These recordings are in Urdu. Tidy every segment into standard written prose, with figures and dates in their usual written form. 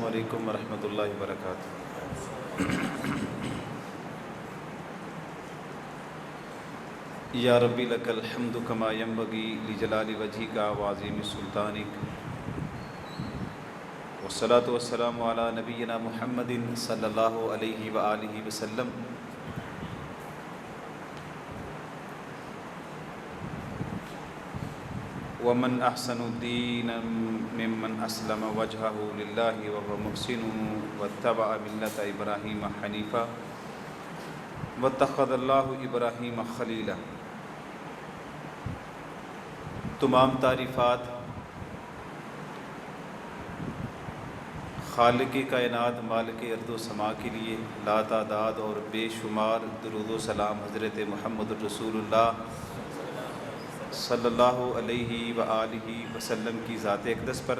علیکم ورحمۃ اللہ وبرکاتہ۔ یا ربی لک الحمد کما ینبغی لجلال وجہک وعظیم سلطانک، والصلاۃ والسلام علی نبینا محمد صلی اللہ علیہ وآلہ وسلم۔ ومن احسن دینا ممن اسلم وجہہ للہ وهو محسن واتبع ملۃ ابراہیم حنیفا واتخذ اللہ ابراہیم خلیلا۔ تمام تعریفات خالق کائنات مالک ارض و سما کے لیے، لا تعداد اور بے شمار درود و سلام حضرت محمد رسول اللہ صلی اللہ علیہ وآلہ وسلم کی ذات اقدس پر۔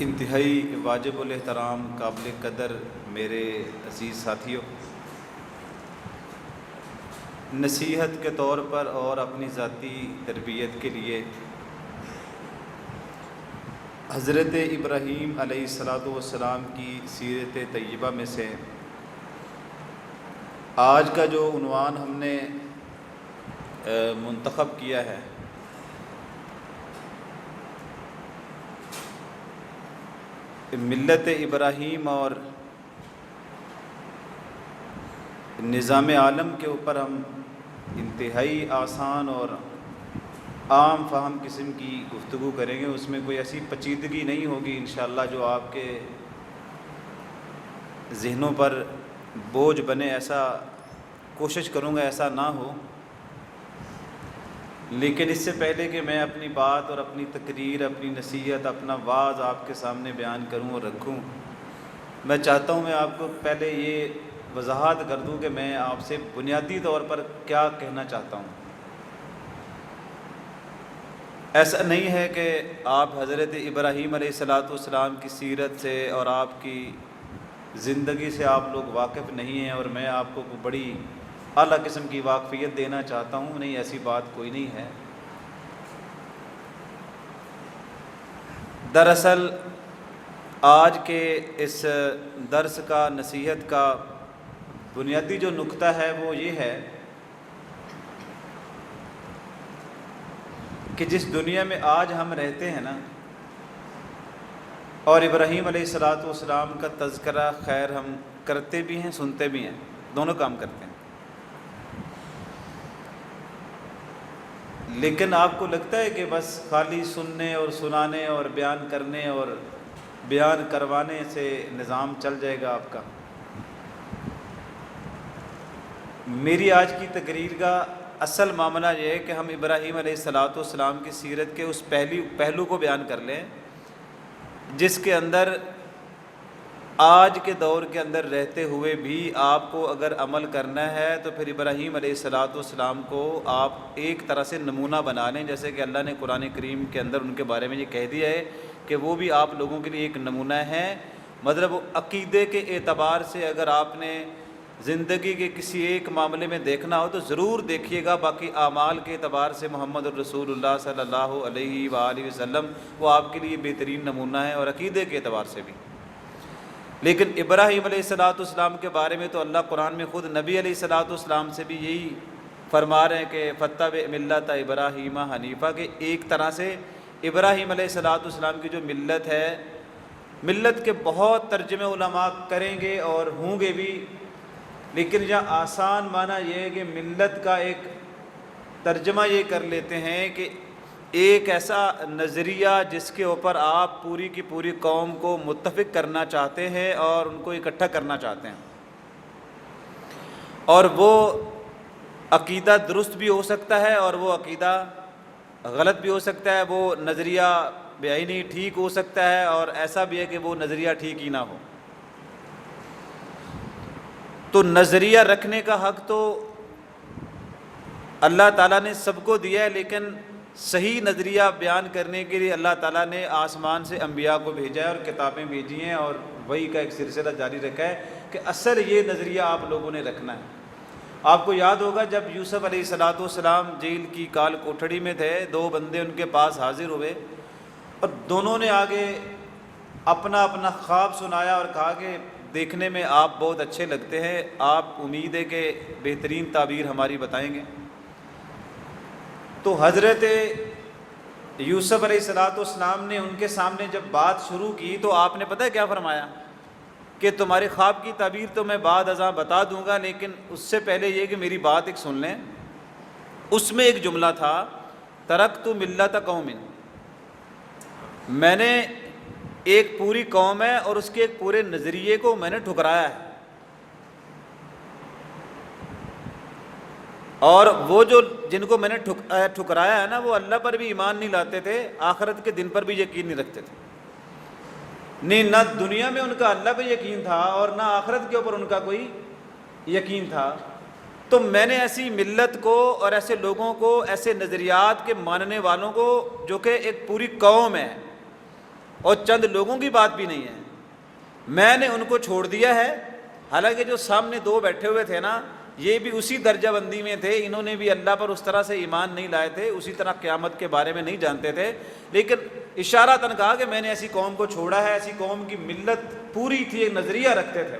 انتہائی واجب الاحترام قابل قدر میرے عزیز ساتھیوں، نصیحت کے طور پر اور اپنی ذاتی تربیت کے لیے حضرت ابراہیم علیہ السلام کی سیرت طیبہ میں سے آج کا جو عنوان ہم نے منتخب کیا ہے، ملت ابراہیم اور نظام عالم کے اوپر ہم انتہائی آسان اور عام فہم قسم کی گفتگو کریں گے۔ اس میں کوئی ایسی پیچیدگی نہیں ہوگی انشاءاللہ جو آپ کے ذہنوں پر بوجھ بنے، ایسا کوشش کروں گا ایسا نہ ہو۔ لیکن اس سے پہلے کہ میں اپنی بات اور اپنی تقریر، اپنی نصیحت، اپنا واعظ آپ کے سامنے بیان کروں اور رکھوں، میں چاہتا ہوں میں آپ کو پہلے یہ وضاحت کر دوں کہ میں آپ سے بنیادی طور پر کیا کہنا چاہتا ہوں۔ ایسا نہیں ہے کہ آپ حضرت ابراہیم علیہ السلام کی سیرت سے اور آپ کی زندگی سے آپ لوگ واقف نہیں ہیں اور میں آپ کو بڑی اعلیٰ قسم کی واقفیت دینا چاہتا ہوں، نہیں، ایسی بات کوئی نہیں ہے۔ دراصل آج کے اس درس کا، نصیحت کا بنیادی جو نقطہ ہے وہ یہ ہے کہ جس دنیا میں آج ہم رہتے ہیں نا، اور ابراہیم علیہ السلام کا تذکرہ خیر ہم کرتے بھی ہیں، سنتے بھی ہیں، دونوں کام کرتے ہیں، لیکن آپ کو لگتا ہے کہ بس خالی سننے اور سنانے اور بیان کرنے اور بیان کروانے سے نظام چل جائے گا آپ کا؟ میری آج کی تقریر کا اصل معاملہ یہ ہے کہ ہم ابراہیم علیہ السلام کی سیرت کے اس پہلو کو بیان کر لیں جس کے اندر آج کے دور کے اندر رہتے ہوئے بھی آپ کو اگر عمل کرنا ہے تو پھر ابراہیم علیہ السلام کو آپ ایک طرح سے نمونہ بنا لیں، جیسے کہ اللہ نے قرآن کریم کے اندر ان کے بارے میں یہ کہہ دیا ہے کہ وہ بھی آپ لوگوں کے لیے ایک نمونہ ہے۔ مطلب عقیدے کے اعتبار سے اگر آپ نے زندگی کے کسی ایک معاملے میں دیکھنا ہو تو ضرور دیکھیے گا، باقی اعمال کے اعتبار سے محمد الرسول اللہ صلی اللہ علیہ وآلہ وسلم وہ آپ کے لیے بہترین نمونہ ہے، اور عقیدے کے اعتبار سے بھی۔ لیکن ابراہیم علیہ السلام کے بارے میں تو اللہ قرآن میں خود نبی علیہ السلام سے بھی یہی فرما رہے ہیں کہ فَاتَّبِعْ مِلَّةَ ابراہیم حنیفہ، کہ ایک طرح سے ابراہیم علیہ السلام کی جو ملت ہے، ملت کے بہت ترجمے علماء کریں گے اور ہوں گے بھی، لیکن یہاں آسان معنی یہ ہے کہ ملت کا ایک ترجمہ یہ کر لیتے ہیں کہ ایک ایسا نظریہ جس کے اوپر آپ پوری کی پوری قوم کو متفق کرنا چاہتے ہیں اور ان کو اکٹھا کرنا چاہتے ہیں، اور وہ عقیدہ درست بھی ہو سکتا ہے اور وہ عقیدہ غلط بھی ہو سکتا ہے، وہ نظریہ بعینی ٹھیک ہو سکتا ہے اور ایسا بھی ہے کہ وہ نظریہ ٹھیک ہی نہ ہو۔ تو نظریہ رکھنے کا حق تو اللہ تعالیٰ نے سب کو دیا ہے، لیکن صحیح نظریہ بیان کرنے کے لیے اللہ تعالیٰ نے آسمان سے انبیاء کو بھیجا ہے اور کتابیں بھیجی ہیں اور وحی کا ایک سلسلہ جاری رکھا ہے کہ اصل یہ نظریہ آپ لوگوں نے رکھنا ہے۔ آپ کو یاد ہوگا جب یوسف علیہ السلام جیل کی کال کوٹھڑی میں تھے، 2 بندے ان کے پاس حاضر ہوئے اور دونوں نے آگے اپنا اپنا خواب سنایا اور کہا کہ دیکھنے میں آپ بہت اچھے لگتے ہیں، آپ امید ہے کہ بہترین تعبیر ہماری بتائیں گے۔ تو حضرت یوسف علیہ السلام نے ان کے سامنے جب بات شروع کی تو آپ نے پتہ ہے کیا فرمایا کہ تمہارے خواب کی تعبیر تو میں بعد ازاں بتا دوں گا، لیکن اس سے پہلے یہ کہ میری بات ایک سن لیں۔ اس میں ایک جملہ تھا، ترکت ملت قوم، میں نے ایک پوری قوم ہے اور اس کے ایک پورے نظریے کو میں نے ٹھکرایا ہے، اور وہ جو جن کو میں نے ٹھکرایا ہے نا، وہ اللہ پر بھی ایمان نہیں لاتے تھے، آخرت کے دن پر بھی یقین نہیں رکھتے تھے، نہیں نہ دنیا میں ان کا اللہ پہ یقین تھا اور نہ آخرت کے اوپر ان کا کوئی یقین تھا۔ تو میں نے ایسی ملت کو اور ایسے لوگوں کو، ایسے نظریات کے ماننے والوں کو، جو کہ ایک پوری قوم ہے اور چند لوگوں کی بات بھی نہیں ہے، میں نے ان کو چھوڑ دیا ہے۔ حالانکہ جو سامنے 2 بیٹھے ہوئے تھے نا، یہ بھی اسی درجہ بندی میں تھے، انہوں نے بھی اللہ پر اس طرح سے ایمان نہیں لائے تھے، اسی طرح قیامت کے بارے میں نہیں جانتے تھے، لیکن اشارتاً کہا کہ میں نے ایسی قوم کو چھوڑا ہے، ایسی قوم کی ملت پوری تھی، ایک نظریہ رکھتے تھے۔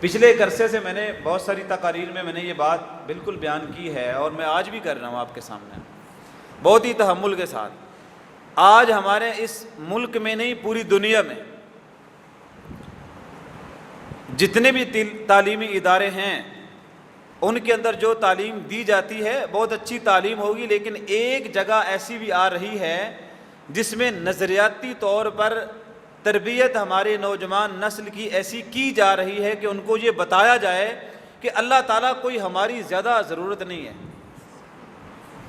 پچھلے ایک عرصے سے میں نے بہت ساری تقاریر میں نے یہ بات بالکل بیان کی ہے اور میں آج بھی کر رہا ہوں آپ کے سامنے بہت ہی تحمل کے ساتھ۔ آج ہمارے اس ملک میں نہیں، پوری دنیا میں جتنے بھی تعلیمی ادارے ہیں، ان کے اندر جو تعلیم دی جاتی ہے بہت اچھی تعلیم ہوگی، لیکن ایک جگہ ایسی بھی آ رہی ہے جس میں نظریاتی طور پر تربیت ہمارے نوجوان نسل کی ایسی کی جا رہی ہے کہ ان کو یہ بتایا جائے کہ اللہ تعالیٰ کوئی ہماری زیادہ ضرورت نہیں ہے،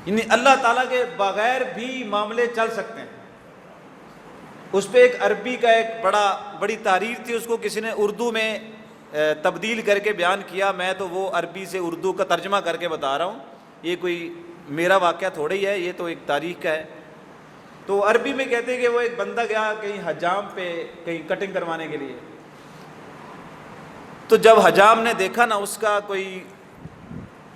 یعنی اللہ تعالیٰ کے بغیر بھی معاملے چل سکتے ہیں۔ اس پہ ایک عربی کا ایک بڑی تحریر تھی، اس کو کسی نے اردو میں تبدیل کر کے بیان کیا، میں تو وہ عربی سے اردو کا ترجمہ کر کے بتا رہا ہوں، یہ کوئی میرا واقعہ تھوڑا ہی ہے، یہ تو ایک تاریخ کا ہے۔ تو عربی میں کہتے ہیں کہ وہ ایک بندہ گیا کہیں حجام پہ کہیں کٹنگ کروانے کے لیے، تو جب حجام نے دیکھا نا اس کا کوئی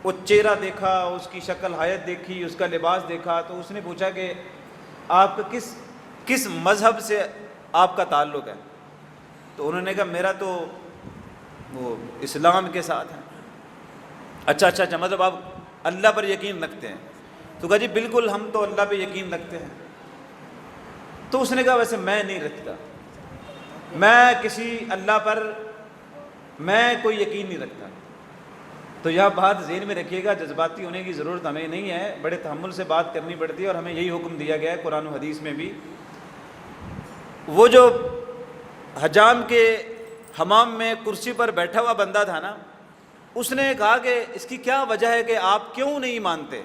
وہ چہرہ دیکھا، اس کی شکل حیت دیکھی، اس کا لباس دیکھا، تو اس نے پوچھا کہ آپ کا کس مذہب سے آپ کا تعلق ہے؟ تو انہوں نے کہا میرا تو وہ اسلام کے ساتھ ہے۔ اچھا مطلب آپ اللہ پر یقین رکھتے ہیں؟ تو کہا جی بالکل، ہم تو اللہ پہ یقین رکھتے ہیں۔ تو اس نے کہا ویسے میں نہیں رکھتا، میں کسی اللہ پر میں کوئی یقین نہیں رکھتا۔ تو یہ بات ذہن میں رکھیے گا، جذباتی ہونے کی ضرورت ہمیں نہیں ہے، بڑے تحمل سے بات کرنی پڑتی ہے، اور ہمیں یہی حکم دیا گیا ہے قرآن و حدیث میں بھی۔ وہ جو حجام کے حمام میں کرسی پر بیٹھا ہوا بندہ تھا نا، اس نے کہا کہ اس کی کیا وجہ ہے کہ آپ کیوں نہیں مانتے؟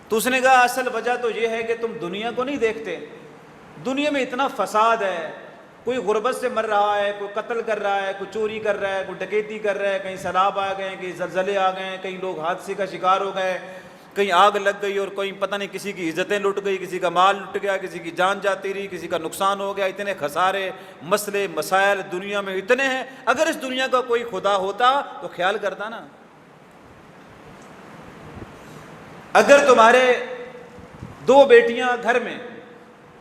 تو اس نے کہا اصل وجہ تو یہ ہے کہ تم دنیا کو نہیں دیکھتے، دنیا میں اتنا فساد ہے، کوئی غربت سے مر رہا ہے، کوئی قتل کر رہا ہے، کوئی چوری کر رہا ہے، کوئی ڈکیتی کر رہا ہے، کہیں سیلاب آ گئے، کہیں زلزلے آ گئے، کہیں لوگ حادثے کا شکار ہو گئے، کہیں آگ لگ گئی، اور کوئی پتہ نہیں کسی کی عزتیں لٹ گئی، کسی کا مال لٹ گیا، کسی کی جان جاتی رہی، کسی کا نقصان ہو گیا، اتنے خسارے، مسئلے مسائل دنیا میں اتنے ہیں۔ اگر اس دنیا کا کوئی خدا ہوتا تو خیال کرتا نا۔ اگر تمہارے 2 بیٹیاں گھر میں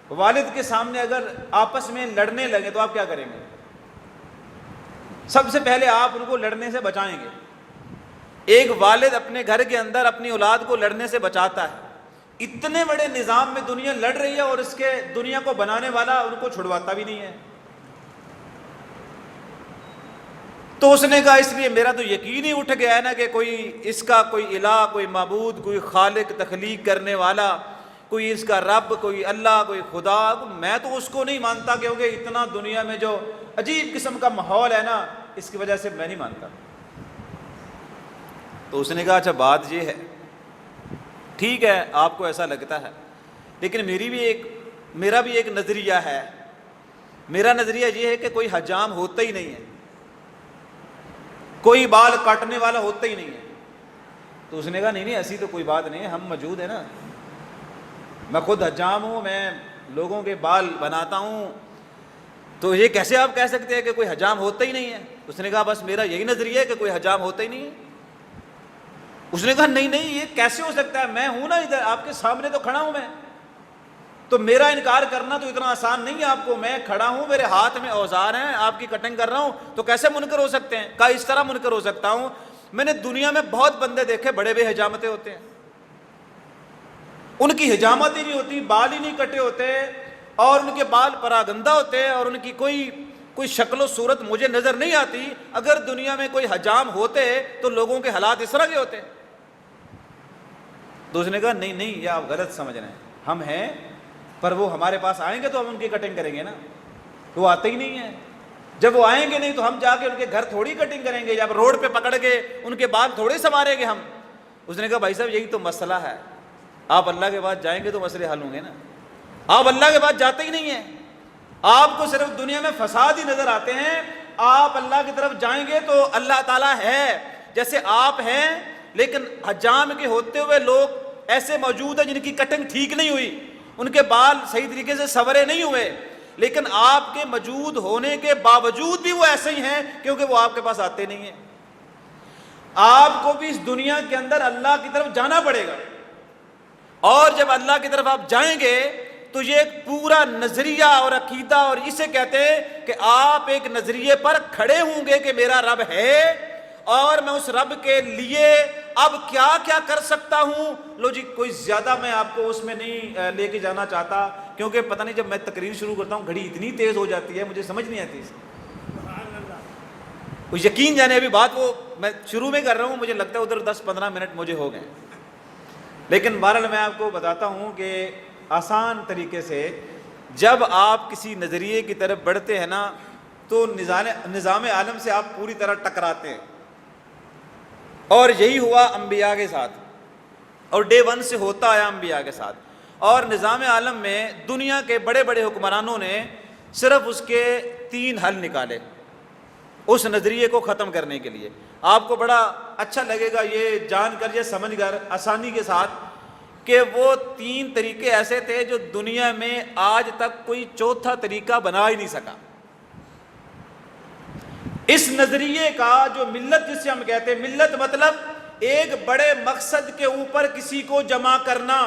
والد کے سامنے اگر آپس میں لڑنے لگے تو آپ کیا کریں گے؟ سب سے پہلے آپ ان کو لڑنے سے بچائیں گے۔ ایک والد اپنے گھر کے اندر اپنی اولاد کو لڑنے سے بچاتا ہے۔ اتنے بڑے نظام میں دنیا لڑ رہی ہے اور اس کے دنیا کو بنانے والا ان کو چھڑواتا بھی نہیں ہے۔ تو اس نے کہا اس لیے میرا تو یقین ہی اٹھ گیا ہے نا کہ کوئی اس کا کوئی الہ، کوئی معبود، کوئی خالق تخلیق کرنے والا، کوئی اس کا رب، کوئی اللہ، کوئی خدا، میں تو اس کو نہیں مانتا، کیونکہ اتنا دنیا میں جو عجیب قسم کا ماحول ہے نا، اس کی وجہ سے میں نہیں مانتا۔ تو اس نے کہا اچھا بات یہ ہے، ٹھیک ہے آپ کو ایسا لگتا ہے، لیکن میرا بھی ایک نظریہ ہے۔ میرا نظریہ یہ ہے کہ کوئی حجام ہوتا ہی نہیں ہے، کوئی بال کاٹنے والا ہوتا ہی نہیں ہے۔ تو اس نے کہا نہیں ایسی تو کوئی بات نہیں ہے، ہم موجود ہیں نا، میں خود حجام ہوں، میں لوگوں کے بال بناتا ہوں، تو یہ کیسے آپ کہہ سکتے ہیں کہ کوئی حجام ہوتا ہی نہیں ہے؟ اس نے کہا بس میرا یہی نظریہ ہے کہ کوئی حجام ہوتا ہی نہیں ہے۔ اس نے کہا نہیں یہ کیسے ہو سکتا ہے، میں ہوں نا ادھر آپ کے سامنے تو کھڑا ہوں میں، تو میرا انکار کرنا تو اتنا آسان نہیں ہے آپ کو، میں کھڑا ہوں، میرے ہاتھ میں اوزار ہیں، آپ کی کٹنگ کر رہا ہوں، تو کیسے منکر ہو سکتے ہیں؟ کہا اس طرح منکر ہو سکتا ہوں، میں نے دنیا میں بہت بندے دیکھے بڑے بے حجامتیں ہوتے ہیں، ان کی حجامت ہی نہیں ہوتی، بال ہی نہیں کٹے ہوتے، اور ان کے بال پراگندہ ہوتے ہیں، اور ان کی کوئی شکل و صورت مجھے نظر نہیں آتی۔ اگر دنیا میں کوئی حجام ہوتے تو لوگوں کے حالات اس طرح کے ہوتے۔ تو اس نے کہا نہیں یہ آپ غلط سمجھ رہے ہیں، ہم ہیں، پر وہ ہمارے پاس آئیں گے تو ہم ان کی کٹنگ کریں گے نا، تو وہ آتے ہی نہیں ہیں، جب وہ آئیں گے نہیں تو ہم جا کے ان کے گھر تھوڑی کٹنگ کریں گے، یا روڈ پہ پکڑ کے ان کے بال تھوڑے سنواریں گے ہم۔ اس نے کہا بھائی صاحب یہی تو مسئلہ ہے، آپ اللہ کے پاس جائیں گے تو مسئلے حل ہوں گے نا، آپ اللہ کے پاس جاتے ہی نہیں ہیں، آپ کو صرف دنیا میں فساد ہی نظر آتے ہیں، آپ اللہ کی طرف جائیں گے تو اللہ تعالیٰ ہے جیسے آپ ہیں، لیکن حجام کے ہوتے ہوئے لوگ ایسے موجود ہیں جن کی کٹنگ ٹھیک نہیں ہوئی، ان کے بال صحیح طریقے سے سنورے نہیں ہوئے، لیکن آپ کے موجود ہونے کے باوجود بھی وہ ایسے ہی ہیں کیونکہ وہ آپ کے پاس آتے نہیں ہیں۔ آپ کو بھی اس دنیا کے اندر اللہ کی طرف جانا پڑے گا، اور جب اللہ کی طرف آپ جائیں گے تو یہ ایک پورا نظریہ اور عقیدہ، اور اسے کہتے ہیں کہ آپ ایک نظریے پر کھڑے ہوں گے کہ میرا رب ہے اور میں اس رب کے لیے اب کیا کیا کر سکتا ہوں۔ لو جی کوئی زیادہ میں آپ کو اس میں نہیں لے کے جانا چاہتا، کیونکہ پتہ نہیں جب میں تقریر شروع کرتا ہوں گھڑی اتنی تیز ہو جاتی ہے مجھے سمجھ نہیں آتی، یقین جانے ابھی بات وہ میں شروع میں کر رہا ہوں، مجھے لگتا ہے ادھر 10-15 منٹ مجھے ہو گئے، لیکن بہرحال میں آپ کو بتاتا ہوں کہ آسان طریقے سے جب آپ کسی نظریے کی طرف بڑھتے ہیں نا تو نظام عالم سے آپ پوری طرح ٹکراتے ہیں، اور یہی ہوا انبیاء کے ساتھ، اور ڈے ون سے ہوتا آیا انبیاء کے ساتھ، اور نظام عالم میں دنیا کے بڑے بڑے حکمرانوں نے صرف اس کے 3 حل نکالے اس نظریے کو ختم کرنے کے لیے۔ آپ کو بڑا اچھا لگے گا یہ جان کر، یہ سمجھ کر آسانی کے ساتھ، کہ وہ 3 طریقے ایسے تھے جو دنیا میں آج تک کوئی چوتھا طریقہ بنا ہی نہیں سکا۔ اس نظریے کا جو ملت جسے ہم کہتے ہیں، ملت مطلب ایک بڑے مقصد کے اوپر کسی کو جمع کرنا،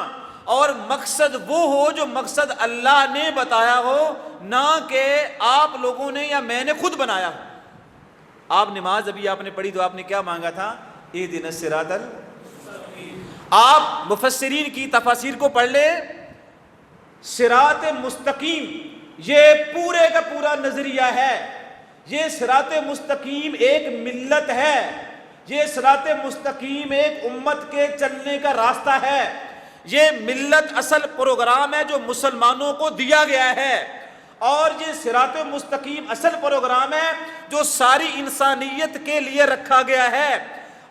اور مقصد وہ ہو جو مقصد اللہ نے بتایا ہو، نہ کہ آپ لوگوں نے یا میں نے خود بنایا ہو۔ آپ نماز ابھی آپ نے پڑھی تو آپ نے کیا مانگا تھا؟ اہدنا الصراط المستقیم۔ آپ مفسرین کی تفاسیر کو پڑھ لیں، صراط مستقیم یہ پورے کا پورا نظریہ ہے، یہ صراط مستقیم ایک ملت ہے، یہ صراط مستقیم ایک امت کے چلنے کا راستہ ہے، یہ ملت اصل پروگرام ہے جو مسلمانوں کو دیا گیا ہے، اور یہ صراط مستقیم اصل پروگرام ہے جو ساری انسانیت کے لیے رکھا گیا ہے،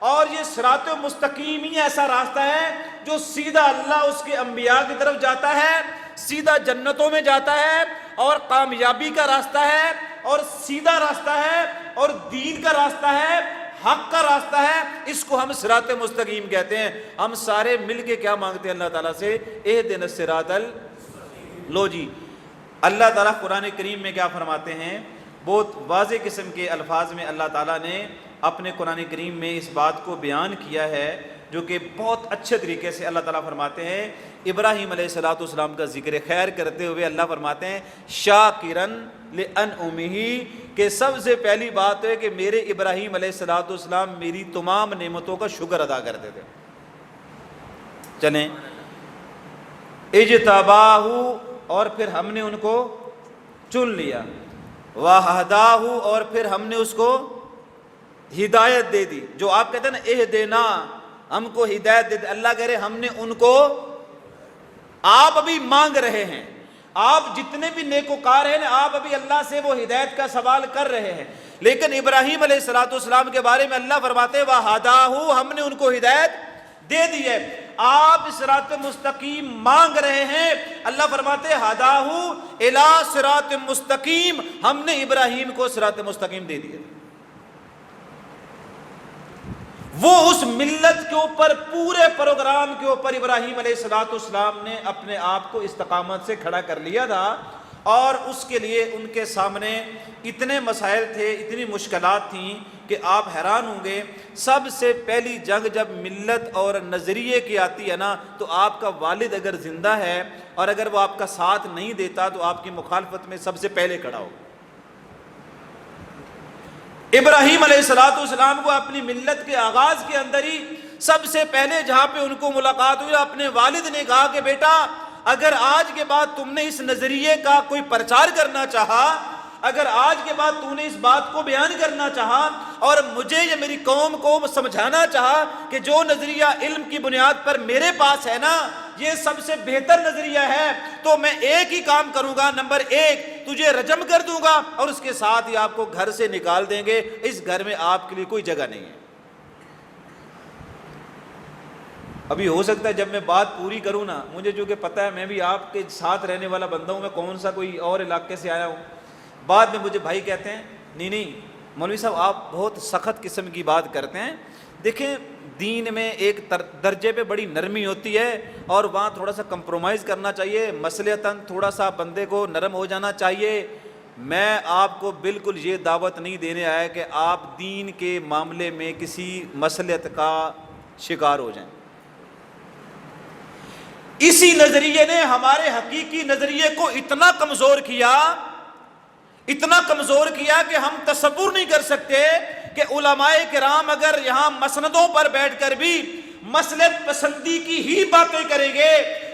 اور یہ صراط مستقیم ہی ایسا راستہ ہے جو سیدھا اللہ اس کے انبیاء کی طرف جاتا ہے، سیدھا جنتوں میں جاتا ہے، اور کامیابی کا راستہ ہے، اور سیدھا راستہ ہے، اور دین کا راستہ ہے، حق کا راستہ ہے۔ اس کو ہم صراط مستقیم کہتے ہیں۔ ہم سارے مل کے کیا مانگتے ہیں اللہ تعالیٰ سے؟ اہدنا الصراط المستقیم۔ لو جی اللہ تعالیٰ قرآن کریم میں کیا فرماتے ہیں؟ بہت واضح قسم کے الفاظ میں اللہ تعالیٰ نے اپنے قرآن کریم میں اس بات کو بیان کیا ہے، جو کہ بہت اچھے طریقے سے اللہ تعالیٰ فرماتے ہیں۔ ابراہیم علیہ السلام کا ذکر خیر کرتے ہوئے اللہ فرماتے ہیں شاکرن لانعمہ، کہ سب سے پہلی بات ہے کہ میرے ابراہیم علیہ السلام میری تمام نعمتوں کا شکر ادا کرتے تھے۔ چلیں، اجتباہ، اور پھر ہم نے ان کو چن لیا، وہداہ، اور پھر ہم نے اس کو ہدایت دے دی۔ جو آپ کہتے ہیں نا اہدنا، ہم کو ہدایت دے دی، اللہ کہہ رہے ہم نے ان کو، آپ ابھی مانگ رہے ہیں، آپ جتنے بھی نیکوکار ہیں آپ ابھی اللہ سے وہ ہدایت کا سوال کر رہے ہیں، لیکن ابراہیم علیہ السلام کے بارے میں اللہ فرماتے ہیں وَہَدَاهُ، ہم نے ان کو ہدایت دے دی ہے۔ آپ صراط مستقیم مانگ رہے ہیں، اللہ فرماتے ہیں ہَدَاهُ إِلَى صراط مستقیم، ہم نے ابراہیم کو صراط مستقیم دے دیا۔ وہ اس ملت کے اوپر، پورے پروگرام کے اوپر ابراہیم علیہ السلام نے اپنے آپ کو استقامت سے کھڑا کر لیا تھا، اور اس کے لیے ان کے سامنے اتنے مسائل تھے، اتنی مشکلات تھیں کہ آپ حیران ہوں گے۔ سب سے پہلی جنگ جب ملت اور نظریے کی آتی ہے نا، تو آپ کا والد اگر زندہ ہے اور اگر وہ آپ کا ساتھ نہیں دیتا تو آپ کی مخالفت میں سب سے پہلے کھڑا ہوگا۔ ابراہیم علیہ السلام کو اپنی ملت کے آغاز کے اندر ہی سب سے پہلے جہاں پہ ان کو ملاقات ہوئی، اپنے والد نے کہا کہ بیٹا، اگر آج کے بعد تم نے اس نظریے کا کوئی پرچار کرنا چاہا، اگر آج کے بعد تو نے اس بات کو بیان کرنا چاہا اور مجھے یا میری قوم کو سمجھانا چاہا کہ جو نظریہ علم کی بنیاد پر میرے پاس ہے نا، یہ سب سے بہتر نظریہ ہے، تو میں ایک ہی کام کروں گا، نمبر 1 تجھے رجم کر دوں گا، اور اس کے ساتھ ہی آپ کو گھر سے نکال دیں گے، اس گھر میں آپ کے لیے کوئی جگہ نہیں ہے۔ ابھی ہو سکتا ہے جب میں بات پوری کروں نا، مجھے جو کہ پتہ ہے میں بھی آپ کے ساتھ رہنے والا بندہ ہوں، میں کون سا کوئی اور علاقے سے آیا ہوں، بعد میں مجھے بھائی کہتے ہیں نہیں مولوی صاحب آپ بہت سخت قسم کی بات کرتے ہیں۔ دیکھیں دین میں ایک درجے پہ بڑی نرمی ہوتی ہے، اور وہاں تھوڑا سا کمپرومائز کرنا چاہیے، مصلحتاً تھوڑا سا بندے کو نرم ہو جانا چاہیے۔ میں آپ کو بالکل یہ دعوت نہیں دینے آیا کہ آپ دین کے معاملے میں کسی مصلحت کا شکار ہو جائیں۔ اسی نظریے نے ہمارے حقیقی نظریے کو اتنا کمزور کیا کہ ہم تصور نہیں کر سکتے کہ علماء کرام اگر یہاں مسندوں پر بیٹھ کر بھی مصلحت پسندی کی ہی باتیں کریں گے،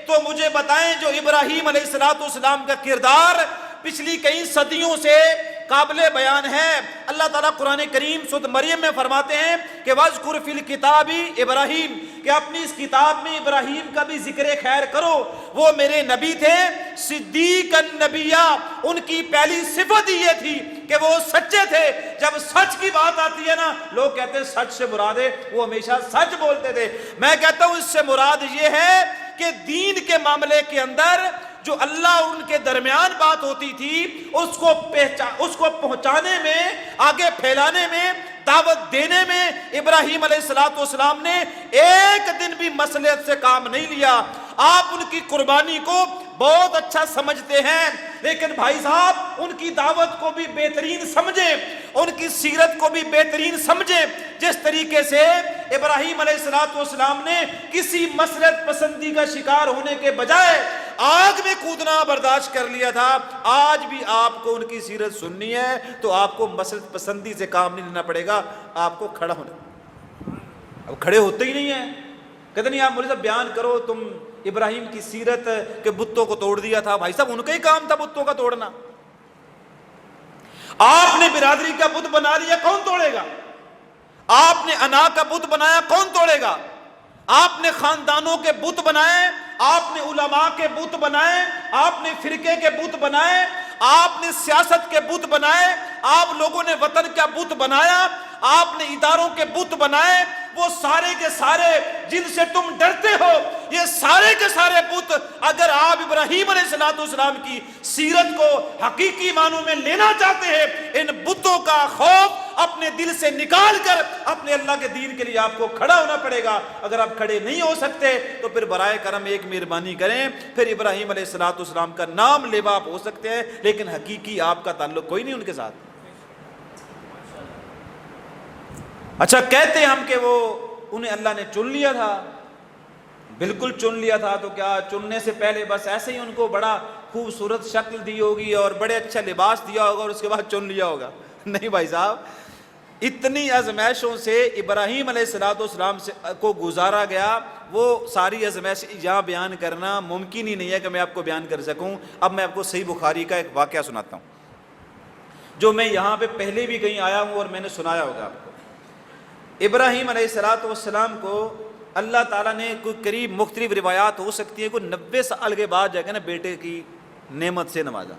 تو مجھے بتائیں جو ابراہیم علیہ السلام کا کردار پچھلی کئی صدیوں سے قابل بیان ہے۔ اللہ تعالیٰ قرآن کریم سورۃ مریم میں فرماتے ہیں کہ وَاذْكُرْ فِي الْكِتَابِ ابراہیم، کہ اپنی اس کتاب میں ابراہیم کا بھی ذکر خیر کرو، وہ میرے نبی تھے، صدیق النبیہ، ان کی پہلی صفت یہ تھی کہ وہ سچے تھے۔ جب سچ کی بات آتی ہے نا، لوگ کہتے ہیں سچ سے مراد ہے، وہ ہمیشہ سچ بولتے تھے۔ میں کہتا ہوں اس سے مراد یہ ہے کہ دین کے معاملے کے اندر جو اللہ اور ان کے درمیان بات ہوتی تھی، اس کو پہنچانے میں، آگے پھیلانے میں، دعوت دینے میں ابراہیم علیہ السلام نے ایک دن بھی مصلحت سے کام نہیں لیا۔ آپ ان کی قربانی کو بہت اچھا سمجھتے ہیں، لیکن بھائی صاحب ان کی دعوت کو بھی بہترین سمجھیں، ان کی سیرت کو بھی بہترین سمجھیں۔ جس طریقے سے ابراہیم علیہ السلام نے کسی مصلحت پسندی کا شکار ہونے کے بجائے آگ میں کودنا برداشت کر لیا تھا، آج بھی آپ کو ان کی سیرت سننی ہے تو آپ کو مصلحت پسندی سے کام نہیں لینا پڑے گا، آپ کو کھڑا ہونا۔ اب کھڑے ہوتے ہی نہیں ہیں، کہتے نہیں آپ مولوی صاحب بیان کرو تم ابراہیم کی سیرت کے بتوں کو توڑ دیا تھا۔ بھائی صاحب ان کا ہی کام تھا بتوں کا توڑنا، آپ نے برادری کا بت بنا لیا، کون توڑے گا؟ آپ نے انا کا بت بنایا، کون توڑے گا؟ آپ نے خاندانوں کے بت بنائے، آپ نے علماء کے بت بنائے، آپ نے فرقے کے بت بنائے، آپ نے سیاست کے بت بنائے، آپ لوگوں نے وطن کا بت بنایا، آپ نے اداروں کے بت بنائے، وہ سارے کے سارے جن سے تم ڈرتے ہو، یہ سارے کے سارے بت اگر آپ ابراہیم علیہ السلام کی سیرت کو حقیقی معنوں میں لینا چاہتے ہیں، ان بتوں کا خوف اپنے دل سے نکال کر اپنے اللہ کے دین کے لیے آپ کو کھڑا ہونا پڑے گا۔ اگر آپ کھڑے نہیں ہو سکتے تو پھر برائے کرم ایک مہربانی کریں، پھر ابراہیم علیہ السلام کا نام لیوا آپ ہو سکتے ہیں، لیکن حقیقی آپ کا تعلق کوئی نہیں ان کے ساتھ۔ اچھا کہتے ہیں ہم کہ وہ انہیں اللہ نے چن لیا تھا، بالکل چن لیا تھا، تو کیا چننے سے پہلے بس ایسے ہی ان کو بڑا خوبصورت شکل دی ہوگی اور بڑے اچھا لباس دیا ہوگا اور اس کے بعد چن لیا ہوگا؟ نہیں بھائی صاحب، اتنی آزمائشوں سے ابراہیم علیہ السلام کو گزارا گیا، وہ ساری آزمائش یہاں بیان کرنا ممکن ہی نہیں ہے کہ میں آپ کو بیان کر سکوں۔ اب میں آپ کو صحیح بخاری کا ایک واقعہ سناتا ہوں جو میں یہاں پہ پہلے بھی کہیں آیا ہوں اور میں نے سنایا ہوگا آپ کو۔ ابراہیم علیہ السلام کو اللہ تعالیٰ نے کوئی قریب مختلف روایات ہو سکتی ہے کوئی 90 سال کے بعد جا کے نا بیٹے کی نعمت سے نوازا۔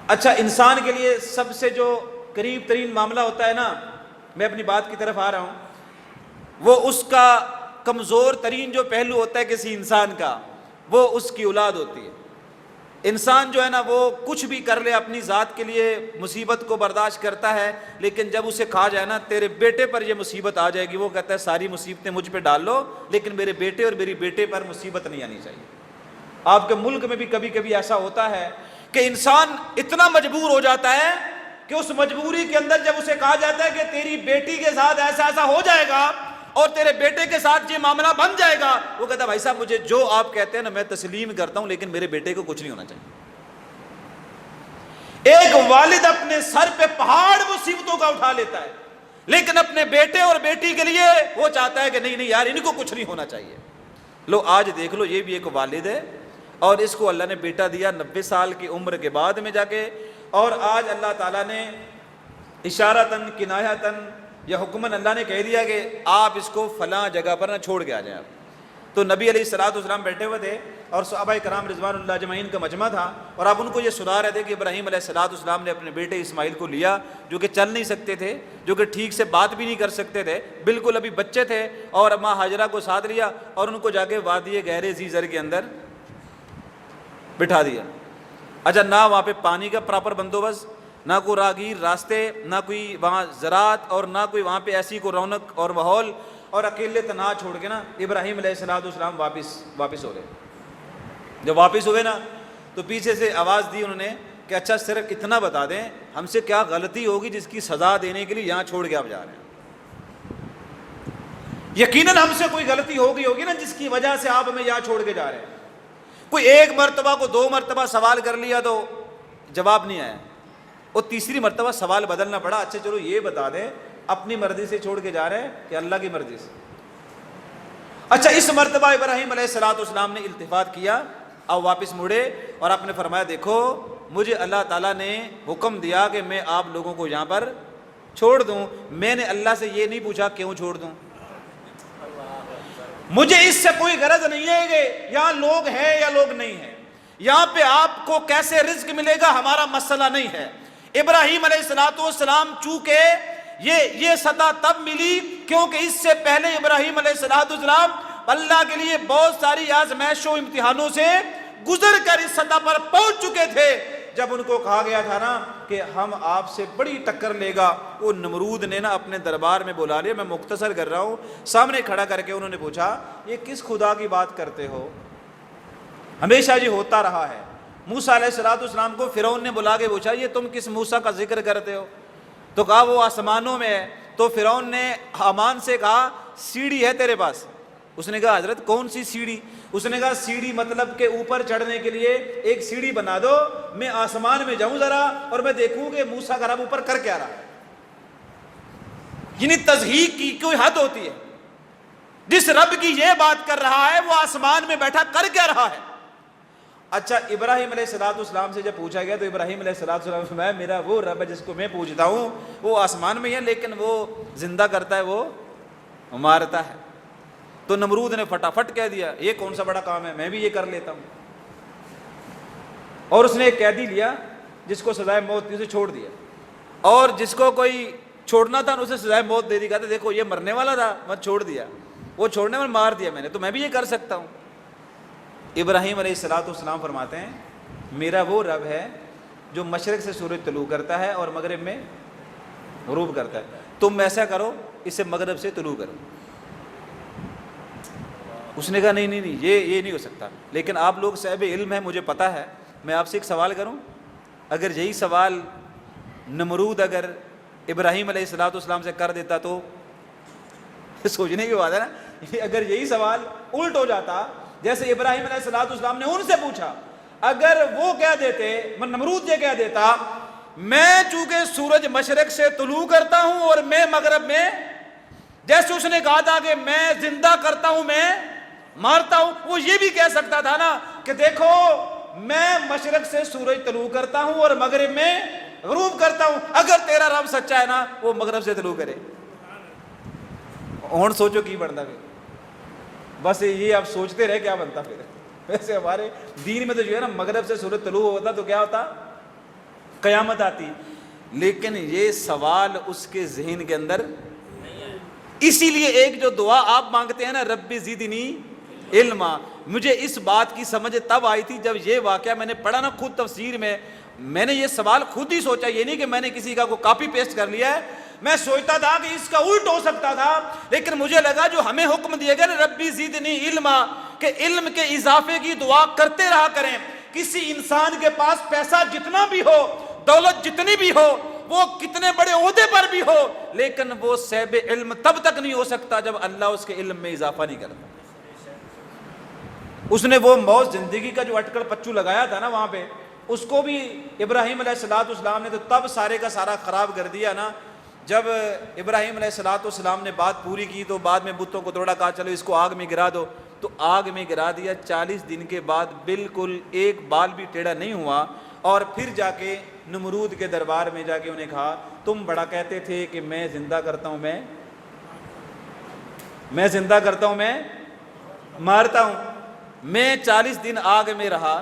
اچھا انسان کے لیے سب سے جو قریب ترین معاملہ ہوتا ہے نا، میں اپنی بات کی طرف آ رہا ہوں، وہ اس کا کمزور ترین جو پہلو ہوتا ہے کسی انسان کا، وہ اس کی اولاد ہوتی ہے۔ انسان جو ہے نا وہ کچھ بھی کر لے اپنی ذات کے لیے مصیبت کو برداشت کرتا ہے، لیکن جب اسے کہا جائے نا تیرے بیٹے پر یہ مصیبت آ جائے گی، وہ کہتا ہے ساری مصیبتیں مجھ پہ ڈال لو لیکن میرے بیٹے اور میری بیٹے پر مصیبت نہیں آنی چاہیے۔ آپ کے ملک میں بھی کبھی کبھی ایسا ہوتا ہے کہ انسان اتنا مجبور ہو جاتا ہے کہ اس مجبوری کے اندر جب اسے کہا جاتا ہے کہ تیری بیٹی کے ساتھ ایسا ایسا ہو جائے گا اور تیرے بیٹے کے ساتھ یہ معاملہ بن جائے گا، وہ کہتا ہے بھائی صاحب مجھے جو آپ کہتے ہیں نا میں تسلیم کرتا ہوں، لیکن میرے بیٹے کو کچھ نہیں ہونا چاہیے۔ ایک والد اپنے سر پہ پہاڑ مصیبتوں کا اٹھا لیتا ہے، لیکن اپنے بیٹے اور بیٹی کے لیے وہ چاہتا ہے کہ نہیں نہیں یار ان کو کچھ نہیں ہونا چاہیے۔ لو آج دیکھ لو، یہ بھی ایک والد ہے اور اس کو اللہ نے بیٹا دیا 90 سال کی عمر کے بعد میں جا کے، اور آج اللہ تعالیٰ نے اشارتاً کنایتاً یا حکماً اللہ نے کہہ دیا کہ آپ اس کو فلاں جگہ پر نہ چھوڑ کے آ جائیں آپ۔ تو نبی علیہ السلام بیٹھے ہوئے تھے اور صحابہ کرام رضوان اللہ اجمعین کا مجمع تھا، اور آپ ان کو یہ سنا رہے تھے کہ ابراہیم علیہ السلام نے اپنے بیٹے اسماعیل کو لیا، جو کہ چل نہیں سکتے تھے، جو کہ ٹھیک سے بات بھی نہیں کر سکتے تھے، بالکل ابھی بچے تھے، اور ماں ہاجرہ کو ساتھ لیا اور ان کو جا کے وادی غیر ذی زر کے اندر بٹھا دیا۔ اچھا، نہ وہاں پہ پانی کا پراپر بندوبست، نہ کوئی راہگیر راستے، نہ کوئی وہاں زراعت، اور نہ کوئی وہاں پہ ایسی کوئی رونق اور ماحول، اور اکیلے تنہا چھوڑ کے نا ابراہیم علیہ السلام واپس ہو گئے۔ جب واپس ہوئے نا تو پیچھے سے آواز دی انہوں نے کہ اچھا صرف اتنا بتا دیں ہم سے کیا غلطی ہوگی جس کی سزا دینے کے لیے یہاں چھوڑ کے آپ جا رہے ہیں؟ یقیناً ہم سے کوئی غلطی ہوگی نا جس کی وجہ سے آپ ہمیں یہاں چھوڑ کے جا رہے ہیں۔ کوئی ایک مرتبہ کو 2 مرتبہ سوال کر لیا تو جواب نہیں آیا، اور تیسری مرتبہ سوال بدلنا پڑا، اچھا چلو یہ بتا دیں اپنی مرضی سے چھوڑ کے جا رہے ہیں کہ اللہ کی مرضی سے؟ اچھا، اس مرتبہ ابراہیم علیہ السلام نے التفات کیا، اب واپس مڑے اور آپ نے فرمایا دیکھو مجھے اللہ تعالیٰ نے حکم دیا کہ میں آپ لوگوں کو یہاں پر چھوڑ دوں، میں نے اللہ سے یہ نہیں پوچھا کیوں چھوڑ دوں، مجھے اس سے کوئی غرض نہیں ہے کہ یہاں لوگ ہیں یا لوگ نہیں ہیں، یہاں پہ آپ کو کیسے رزق ملے گا ہمارا مسئلہ نہیں ہے۔ ابراہیم علیہ السلام چونکہ یہ سطح تب ملی کیونکہ اس سے پہلے ابراہیم علیہ السلام اللہ کے لیے بہت ساری آزمائشوں امتحانوں سے گزر کر اس سطح پر پہنچ چکے تھے۔ جب ان کو کہا گیا تھا نا کہ ہم آپ سے بڑی ٹکر لے گا، وہ نمرود نے نا اپنے دربار میں بلا لیا، میں مختصر کر رہا ہوں، سامنے کھڑا کر کے انہوں نے پوچھا یہ کس خدا کی بات کرتے ہو؟ ہمیشہ یہ ہوتا رہا ہے۔ موسیٰ علیہ السلام کو فرعون نے بلا کے پوچھا یہ تم کس موسیٰ کا ذکر کرتے ہو؟ تو کہا وہ آسمانوں میں ہے۔ تو فرعون نے حامان سے کہا سیڑھی ہے تیرے پاس؟ اس نے کہا حضرت کون سی سیڑھی؟ اس نے کہا سیڑھی مطلب کہ اوپر چڑھنے کے لیے ایک سیڑھی بنا دو، میں آسمان میں جاؤں ذرا اور میں دیکھوں کہ موسیٰ کا رب اوپر کر کیا رہا ہے۔ یعنی تضحیق کی کوئی حد ہوتی ہے، جس رب کی یہ بات کر رہا ہے وہ آسمان میں بیٹھا کر کیا رہا ہے؟ اچھا، ابراہیم علیہ السلام سے جب پوچھا گیا تو ابراہیم علیہ السلام فرمایا میرا وہ رب ہے جس کو میں پوجتا ہوں وہ آسمان میں ہے، لیکن وہ زندہ کرتا ہے، وہ مارتا ہے۔ تو نمرود نے فٹافٹ کہہ دیا یہ کون سا بڑا کام ہے، میں بھی یہ کر لیتا ہوں۔ اور اس نے ایک قیدی لیا جس کو سزائے موت تھی، اسے چھوڑ دیا، اور جس کو کوئی چھوڑنا تھا اسے سزائے موت دے دی، کہتے دیکھو یہ مرنے والا تھا میں چھوڑ دیا، وہ چھوڑنے میں مار دیا میں نے، تو میں بھی یہ کر سکتا ہوں۔ ابراہیم علیہ السلام فرماتے ہیں میرا وہ رب ہے جو مشرق سے سورج طلوع کرتا ہے اور مغرب میں غروب کرتا ہے، تم ایسا کرو اسے مغرب سے طلوع کرو۔ اس نے کہا نہیں یہ نہیں ہو سکتا، لیکن آپ لوگ صاحب علم ہیں، مجھے پتا ہے، میں آپ سے ایک سوال کروں، اگر یہی سوال نمرود اگر ابراہیم علیہ السلام سے کر دیتا تو سوچنے کی بات ہے نا، اگر یہی سوال الٹ ہو جاتا جیسے ابراہیم علیہ السلام نے ان سے پوچھا، اگر وہ کہہ دیتے نمرود یہ کہہ دیتا میں چونکہ سورج مشرق سے طلوع کرتا ہوں اور میں مغرب میں، جیسے اس نے کہا تھا کہ میں زندہ کرتا ہوں میں مارتا ہوں، وہ یہ بھی کہہ سکتا تھا نا کہ دیکھو میں مشرق سے سورج طلوع کرتا ہوں اور مغرب میں غروب کرتا ہوں، اگر تیرا رب سچا ہے نا وہ مغرب سے طلوع کرے۔ اور سوچو کی بنتا پھر، بس یہ آپ سوچتے رہے کیا بنتا پھر۔ ویسے ہمارے دین میں تو جو ہے نا مغرب سے سورج طلوع ہوتا تو کیا ہوتا، قیامت آتی، لیکن یہ سوال اس کے ذہن کے اندر، اسی لیے ایک جو دعا آپ مانگتے ہیں نا رب زدنی علما، مجھے اس بات کی سمجھ تب آئی تھی جب یہ واقعہ میں نے پڑھا نا خود تفسیر میں نے یہ سوال خود ہی سوچا، یہ نہیں کہ میں نے کسی کا کوئی کاپی پیسٹ کر لیا ہے، میں سوچتا تھا کہ اس کا الٹ ہو سکتا تھا، لیکن مجھے لگا جو ہمیں حکم دیا گیا نا ربی زدنی علما، کہ علم کے اضافے کی دعا کرتے رہا کریں۔ کسی انسان کے پاس پیسہ جتنا بھی ہو، دولت جتنی بھی ہو، وہ کتنے بڑے عہدے پر بھی ہو، لیکن وہ صاحب علم تب تک نہیں ہو سکتا جب اللہ اس کے علم میں اضافہ نہیں کرتا۔ اس نے وہ موت زندگی کا جو اٹکڑ پچو لگایا تھا نا وہاں پہ، اس کو بھی ابراہیم علیہ السلام نے تو تب سارے کا سارا خراب کر دیا نا۔ جب ابراہیم علیہ السلام نے بات پوری کی تو بعد میں بتوں کو توڑا، کہا چلو اس کو آگ میں گرا دو، تو آگ میں گرا دیا۔ 40 دن کے بعد بالکل ایک بال بھی ٹیڑھا نہیں ہوا، اور پھر جا کے نمرود کے دربار میں جا کے انہیں کہا تم بڑا کہتے تھے کہ میں زندہ کرتا ہوں، میں زندہ کرتا ہوں، میں مارتا ہوں، میں 40 دن آگ میں رہا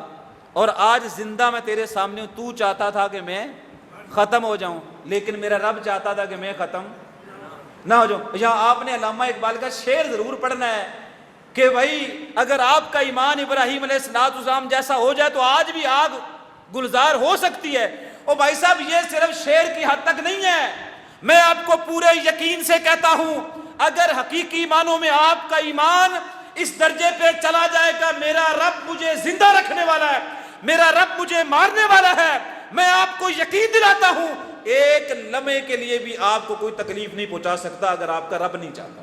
اور آج زندہ میں تیرے سامنے ہوں، تو چاہتا تھا کہ میں ختم ہو جاؤں، لیکن میرا رب چاہتا تھا کہ میں ختم نہ ہو جاؤں۔ یہاں آپ نے علامہ اقبال کا شعر ضرور پڑھنا ہے کہ بھائی اگر آپ کا ایمان ابراہیم علیہ السلام جیسا ہو جائے تو آج بھی آگ گلزار ہو سکتی ہے۔ اور بھائی صاحب یہ صرف شعر کی حد تک نہیں ہے، میں آپ کو پورے یقین سے کہتا ہوں اگر حقیقی معنوں میں آپ کا ایمان اس درجے پہ چلا جائے گا میرا رب مجھے زندہ رکھنے والا ہے، میرا رب مجھے مارنے والا ہے، میں آپ کو یقین دلاتا ہوں ایک لمحے کے لیے بھی آپ کو کوئی تکلیف نہیں پہنچا سکتا اگر آپ کا رب نہیں چاہتا۔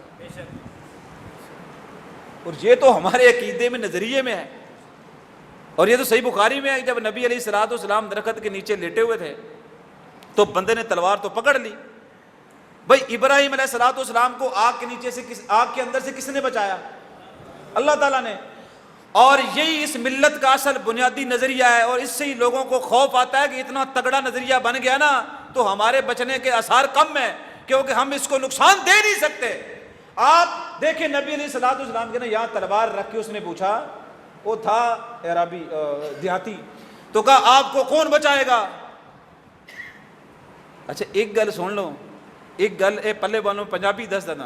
اور یہ تو ہمارے عقیدے میں نظریے میں ہے، اور یہ تو صحیح بخاری میں ہے جب نبی علیہ السلام درخت کے نیچے لیٹے ہوئے تھے تو بندے نے تلوار تو پکڑ لی۔ بھائی ابراہیم علیہ السلام کو آگ کے نیچے سے آگ کے اندر سے کس نے بچایا؟ اللہ تعالیٰ نے۔ اور یہی اس ملت کا اصل بنیادی نظریہ ہے، اور اس سے ہی لوگوں کو خوف آتا ہے کہ اتنا تگڑا نظریہ بن گیا نا تو ہمارے بچنے کے آثار کم ہیں، کیونکہ ہم اس کو نقصان دے نہیں سکتے۔ آپ دیکھیں نبی علیہ السلام کے نا یہاں تلوار رکھ کے اس نے پوچھا، وہ تھا عربی دیہاتی، تو کہا آپ کو کون بچائے گا؟ اچھا ایک گل سن لو، ایک گل اے پلے والوں پنجابی دس دن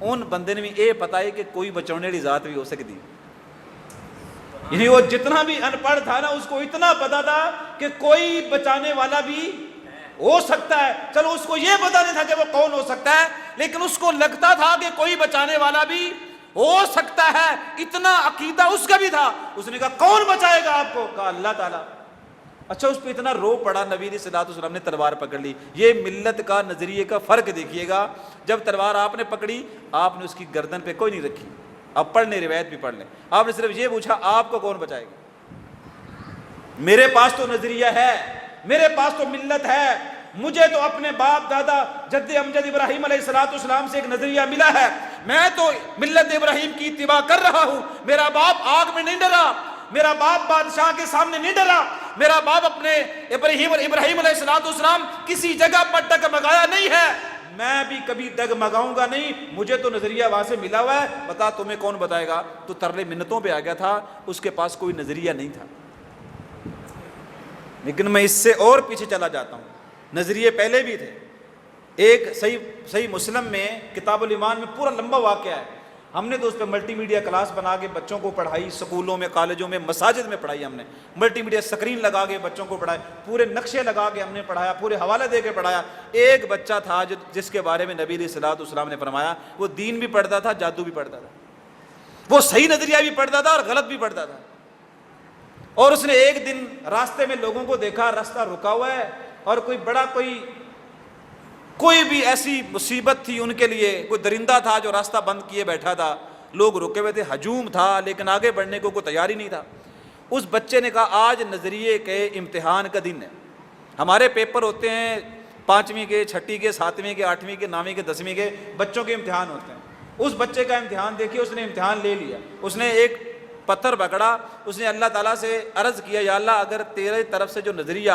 ان بندے نے بھی اے پتا ہے کہ کوئی بچانے والی ذات بھی ہو سکتی، یعنی وہ جتنا بھی ان پڑھ تھا نا اس کو اتنا پتا تھا کہ کوئی بچانے والا بھی ہو سکتا ہے۔ چلو اس کو یہ پتا نہیں تھا کہ وہ کون ہو سکتا ہے، لیکن اس کو لگتا تھا کہ کوئی بچانے والا بھی ہو سکتا ہے، اتنا عقیدہ اس کا بھی تھا۔ اس نے کہا کون بچائے گا آپ کو؟ کہا اللہ تعالیٰ۔ اچھا اس پہ اتنا رو پڑا، نبی علیہ السلام نے تلوار پکڑ لی۔ یہ ملت کا نظریے کا فرق دیکھیے گا، جب تلوار آپ نے پکڑی آپ نے اس کی گردن پہ کوئی نہیں رکھی۔ آپ پڑھ لیں، روایت بھی پڑھ لیں، آپ نے صرف یہ پوچھا آپ کو کون بچائے گا؟ میرے پاس تو نظریہ ہے، میرے پاس تو ملت ہے، مجھے تو اپنے باپ دادا جد امجد ابراہیم علیہ السلام سے ایک نظریہ ملا ہے، میں تو ملت ابراہیم کی اتباع کر رہا ہوں۔ میرا باپ آگ میں نہیں ڈرا، میرا باپ بادشاہ کے سامنے نہیں ڈرا، میرا باپ اپنے ابراہیم علیہ السلام کسی جگہ پر ڈگمگایا نہیں ہے، میں بھی کبھی ڈگمگاؤں گا نہیں، مجھے تو نظریہ وہاں سے ملا ہوا ہے، بتا تمہیں کون بتائے گا؟ تو ترلے منتوں پہ آ گیا تھا، اس کے پاس کوئی نظریہ نہیں تھا۔ لیکن میں اس سے اور پیچھے چلا جاتا ہوں، نظریے پہلے بھی تھے۔ ایک صحیح مسلم میں کتاب الایمان میں پورا لمبا واقعہ ہے، ہم نے تو اس پہ ملٹی میڈیا کلاس بنا کے بچوں کو پڑھائی، سکولوں میں، کالجوں میں، مساجد میں پڑھائی، ہم نے ملٹی میڈیا سکرین لگا کے بچوں کو پڑھایا، پورے نقشے لگا کے ہم نے پڑھایا، پورے حوالے دے کے پڑھایا۔ ایک بچہ تھا جس کے بارے میں نبی علیہ السلام نے فرمایا وہ دین بھی پڑھتا تھا، جادو بھی پڑھتا تھا، وہ صحیح نظریہ بھی پڑھتا تھا اور غلط بھی پڑھتا تھا۔ اور اس نے ایک دن راستے میں لوگوں کو دیکھا، راستہ رکا ہوا ہے اور کوئی بھی ایسی مصیبت تھی ان کے لیے، کوئی درندہ تھا جو راستہ بند کیے بیٹھا تھا، لوگ رکے ہوئے تھے، ہجوم تھا لیکن آگے بڑھنے کو کوئی تیاری نہیں تھا۔ اس بچے نے کہا آج نظریے کے امتحان کا دن ہے، ہمارے پیپر ہوتے ہیں 5ویں کے، 6ٹھی کے، 7ویں کے، 8ویں کے، 9ویں کے، 10ویں کے بچوں کے امتحان ہوتے ہیں۔ اس بچے کا امتحان دیکھیے، اس نے امتحان لے لیا، اس نے ایک پتھر پکڑا، اس نے اللہ تعالیٰ سے عرض کیا یا اللہ اگر تیرے طرف سے جو نظریہ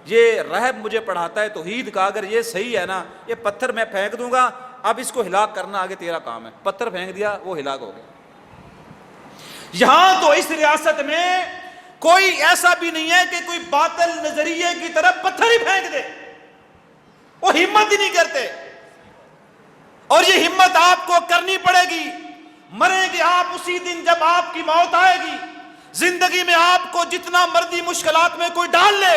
یہ رہب مجھے پڑھاتا ہے توحید کا، اگر یہ صحیح ہے نا، یہ پتھر میں پھینک دوں گا، اب اس کو ہلاک کرنا آگے تیرا کام ہے۔ پتھر پھینک دیا، وہ ہلاک ہو گیا۔ یہاں تو اس ریاست میں کوئی ایسا بھی نہیں ہے کہ کوئی باطل نظریے کی طرف پتھر ہی پھینک دے، وہ ہمت ہی نہیں کرتے، اور یہ ہمت آپ کو کرنی پڑے گی۔ مریں گے آپ اسی دن جب آپ کی موت آئے گی. زندگی میں آپ کو جتنا مرضی مشکلات میں کوئی ڈال لے,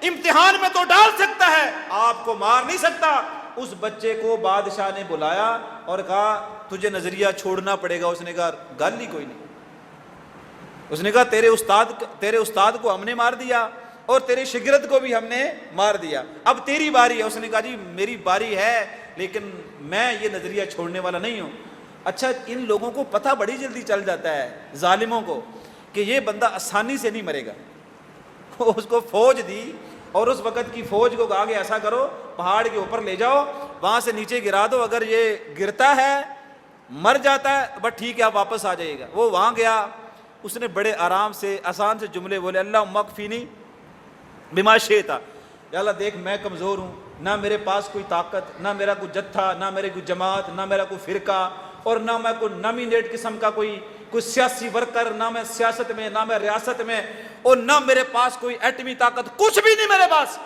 امتحان میں تو ڈال سکتا ہے, آپ کو مار نہیں سکتا. اس بچے کو بادشاہ نے بلایا اور کہا تجھے نظریہ چھوڑنا پڑے گا. اس نے کہا گل ہی کوئی نہیں. اس نے کہا تیرے استاد کو ہم نے مار دیا اور تیرے شاگرد کو بھی ہم نے مار دیا, اب تیری باری ہے. اس نے کہا جی میری باری ہے لیکن میں یہ نظریہ چھوڑنے والا نہیں ہوں. اچھا, ان لوگوں کو پتہ بڑی جلدی چل جاتا ہے, ظالموں کو, کہ یہ بندہ آسانی سے نہیں مرے گا. اس کو فوج دی اور اس وقت کی فوج کو کہا کہ ایسا کرو, پہاڑ کے اوپر لے جاؤ, وہاں سے نیچے گرا دو, اگر یہ گرتا ہے مر جاتا ہے بس ٹھیک ہے آپ واپس آ جائیے گا. وہ وہاں گیا, اس نے بڑے آرام سے آسان سے جملے بولے, اللہم اکفینی بما شئت, یا اللہ دیکھ میں کمزور ہوں, نہ میرے پاس کوئی طاقت, نہ میرا کوئی جتھا, نہ میرے کوئی جماعت, نہ میرا کوئی فرقہ, اور نہ میں کوئی نامینیٹ قسم کا کوئی سیاسی ورکر, نہ میں سیاست میں, نہ میں ریاست میں, اور نہ میرے پاس کوئی ایٹمی طاقت, کچھ بھی نہیں میرے پاس,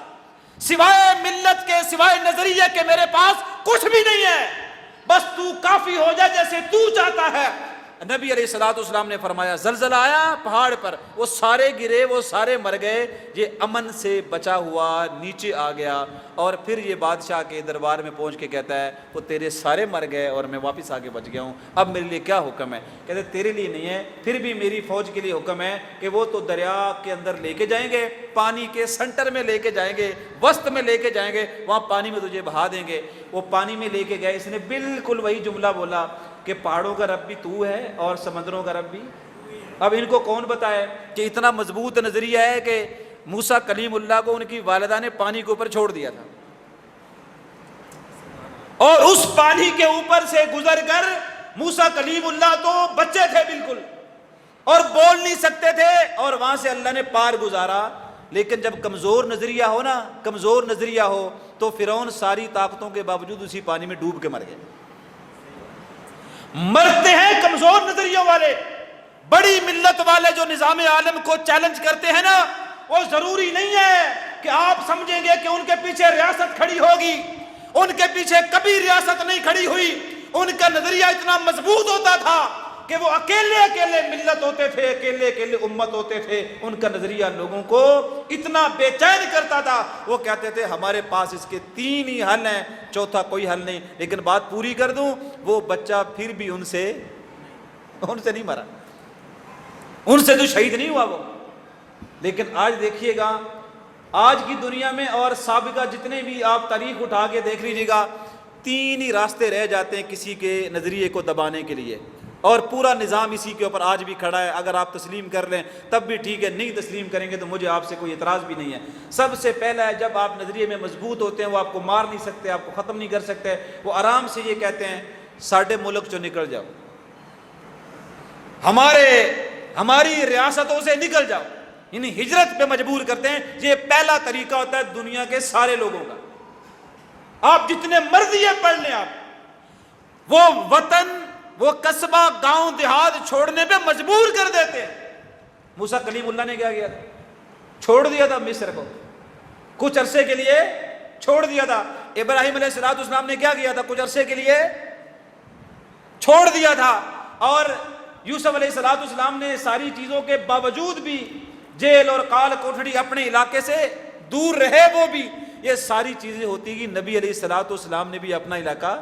سوائے ملت کے, سوائے نظریے کے میرے پاس کچھ بھی نہیں ہے, بس تو کافی ہو جائے جیسے تو چاہتا ہے. نبی علیہ الصلوۃ والسلام نے فرمایا زلزلہ آیا پہاڑ پر, وہ سارے گرے, وہ سارے مر گئے, یہ امن سے بچا ہوا نیچے آ گیا. اور پھر یہ بادشاہ کے دربار میں پہنچ کے کہتا ہے وہ تیرے سارے مر گئے اور میں واپس آ کے بچ گیا ہوں, اب میرے لیے کیا حکم ہے؟ کہتے تیرے لیے نہیں ہے, پھر بھی میری فوج کے لیے حکم ہے کہ وہ تو دریا کے اندر لے کے جائیں گے, پانی کے سنٹر میں لے کے جائیں گے, وسط میں لے کے جائیں گے, وہاں پانی میں تجھے بہا دیں گے. وہ پانی میں لے کے گئے, اس نے بالکل وہی جملہ بولا کہ پہاڑوں کا رب بھی تو ہے اور سمندروں کا رب بھی. اب ان کو کون بتائے کہ اتنا مضبوط نظریہ ہے کہ موسیٰ کلیم اللہ کو ان کی والدہ نے پانی کے اوپر چھوڑ دیا تھا, اور اس پانی کے اوپر سے گزر کر موسیٰ کلیم اللہ تو بچے تھے بالکل اور بول نہیں سکتے تھے, اور وہاں سے اللہ نے پار گزارا. لیکن جب کمزور نظریہ ہو نا, کمزور نظریہ ہو, تو فرعون ساری طاقتوں کے باوجود اسی پانی میں ڈوب کے مر گئے. مرتے ہیں کمزور نظریوں والے. بڑی ملت والے جو نظام عالم کو چیلنج کرتے ہیں نا, وہ ضروری نہیں ہے کہ آپ سمجھیں گے کہ ان کے پیچھے ریاست کھڑی ہوگی, ان کے پیچھے کبھی ریاست نہیں کھڑی ہوئی. ان کا نظریہ اتنا مضبوط ہوتا تھا کہ وہ اکیلے اکیلے ملت ہوتے تھے, اکیلے اکیلے امت ہوتے تھے. ان کا نظریہ لوگوں کو اتنا بے چین کرتا تھا, وہ کہتے تھے ہمارے پاس اس کے 3 ہی حل ہیں, چوتھا کوئی حل نہیں. لیکن بات پوری کر دوں, وہ بچہ پھر بھی ان سے نہیں مرا, ان سے تو شہید نہیں ہوا وہ. لیکن آج دیکھیے گا, آج کی دنیا میں اور سابقہ جتنے بھی آپ تاریخ اٹھا کے دیکھ لیجیے گا, 3 ہی راستے رہ جاتے ہیں کسی کے نظریے کو دبانے کے لیے, اور پورا نظام اسی کے اوپر آج بھی کھڑا ہے. اگر آپ تسلیم کر لیں تب بھی ٹھیک ہے, نہیں تسلیم کریں گے تو مجھے آپ سے کوئی اعتراض بھی نہیں ہے. سب سے پہلا ہے, جب آپ نظریے میں مضبوط ہوتے ہیں, وہ آپ کو مار نہیں سکتے, آپ کو ختم نہیں کر سکتے. وہ آرام سے یہ کہتے ہیں ساڈے ملک چو نکل جاؤ, ہماری ریاستوں سے نکل جاؤ, یعنی ہجرت پہ مجبور کرتے ہیں. یہ پہلا طریقہ ہوتا ہے دنیا کے سارے لوگوں کا. آپ جتنے مرضی پڑھ لیں, آپ وہ وطن, وہ قصبہ, گاؤں دیہات چھوڑنے پہ مجبور کر دیتے ہیں. موسیٰ کلیم اللہ نے کیا کیا تھا؟ چھوڑ دیا تھا مصر کو, کچھ عرصے کے لیے چھوڑ دیا تھا. ابراہیم علیہ السلام نے کیا کیا تھا؟ کچھ عرصے کے لیے چھوڑ دیا تھا. اور یوسف علیہ السلام نے ساری چیزوں کے باوجود بھی جیل اور کال کوٹھڑی, اپنے علاقے سے دور رہے, وہ بھی یہ ساری چیزیں ہوتی گی. نبی علیہ السلام نے بھی اپنا علاقہ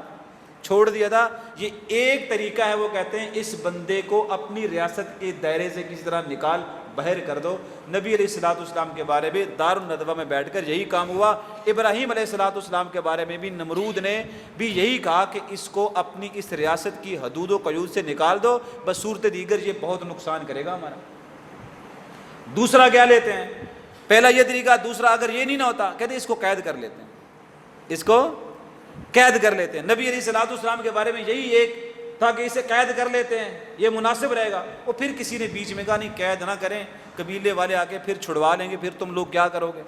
چھوڑ دیا تھا. یہ ایک طریقہ ہے, وہ کہتے ہیں اس بندے کو اپنی ریاست کے دائرے سے کسی طرح نکال باہر کر دو. نبی علیہ السلام کے بارے میں دار الندوہ میں بیٹھ کر یہی کام ہوا. ابراہیم علیہ السلام کے بارے میں بھی نمرود نے بھی یہی کہا کہ اس کو اپنی اس ریاست کی حدود و قیود سے نکال دو, بس صورت دیگر یہ بہت نقصان کرے گا ہمارا. دوسرا کیا لیتے ہیں؟ پہلا یہ طریقہ. دوسرا اگر یہ نہیں نہ ہوتا, کہتے اس کو قید کر لیتے ہیں, اس کو قید کر لیتے ہیں. نبی علیہ السلام کے بارے میں یہی ایک تھا کہ اسے قید کر لیتے ہیں, یہ مناسب رہے گا. اور پھر کسی نے بیچ میں کہا نہیں قید نہ کریں, قبیلے والے آ کے پھر چھڑوا لیں گے, پھر تم لوگ کیا کرو گے؟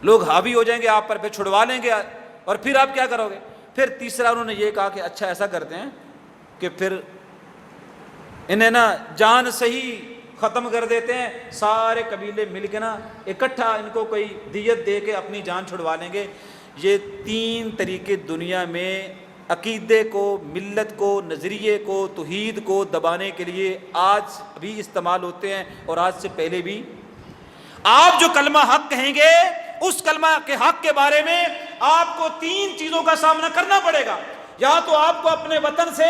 لوگ حاوی ہو جائیں گے آپ پر, پھر چھڑوا لیں گے اور پھر آپ کیا کرو گے؟ پھر تیسرا انہوں نے یہ کہا کہ اچھا ایسا کرتے ہیں کہ پھر انہیں نا جان صحیح ختم کر دیتے ہیں, سارے قبیلے مل کے نا اکٹھا ان کو کوئی دیت دے کے اپنی جان چھڑوا لیں گے. یہ 3 طریقے دنیا میں عقیدے کو، ملت کو، نظریے کو، توحید کو دبانے کے لیے آج بھی استعمال ہوتے ہیں اور آج سے پہلے بھی۔ آپ جو کلمہ حق کہیں گے اس کلمہ کے حق کے بارے میں آپ کو 3 چیزوں کا سامنا کرنا پڑے گا۔ یا تو آپ کو اپنے وطن سے